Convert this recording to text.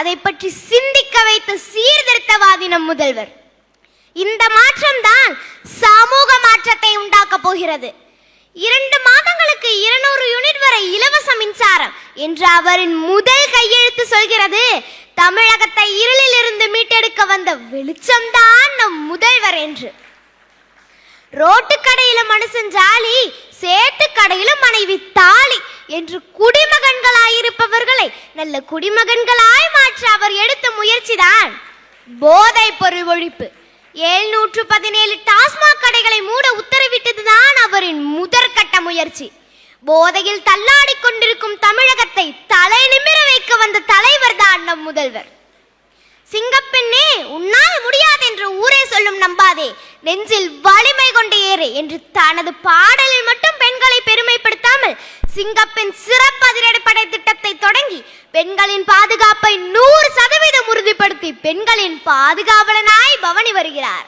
அதை பற்றி சிந்திக்க வைத்த சீர்திருத்தவாதி நம் முதல்வர். இந்த மாற்றம் தான் சமூக மாற்றத்தை உண்டாக்க போகிறது. 2 மாதங்களுக்கு 200 யூனிட் வரை இலவச மின்சாரம் என்று அவரின் முதல் கையெழுத்து சொல்கிறது. தமிழகத்தை இருளில் இருந்து மீட்டெடுக்க வந்த வெளிச்சம்தான் நம் முதல்வர் என்று. ரோட்டு கடையில மனுஷன் ஜாலி, சேட்டு கடையில மனைவி தாலி என்று குடிமகன்களாயிருப்பவர்களை நல்ல குடிமகன்களாய் மாற்ற அவர் எடுத்த முயற்சிதான் போதை பொருள் ஒழிப்பு. 717 டாஸ்மாக் கடைகளை மூட உத்தரவிட்டதுதான் அவரின் முதற்கட்ட முயற்சி. போதையில் தள்ளாடி கொண்டிருக்கும் தமிழகத்தை தலை நிமிர வைக்க வந்த தலைவர் தான் நம் முதல்வர். சிங்கப்பெண்ணே உன்னால் முடியாது என்று ஊரே சொல்லும் நம்பாதே, நெஞ்சில் வலிமை கொண்டு ஏறு என்று தனது பாடலில் மட்டும் பெண்களை பெருமைப்படுத்தாமல் சிங்கப்பெண் சிறப்பு அதிரடிப்படை திட்டத்தை தொடங்கி பெண்களின் பாதுகாப்பை 100% உறுதிப்படுத்தி பெண்களின் பாதுகாவலனாய் பவனி வருகிறார்.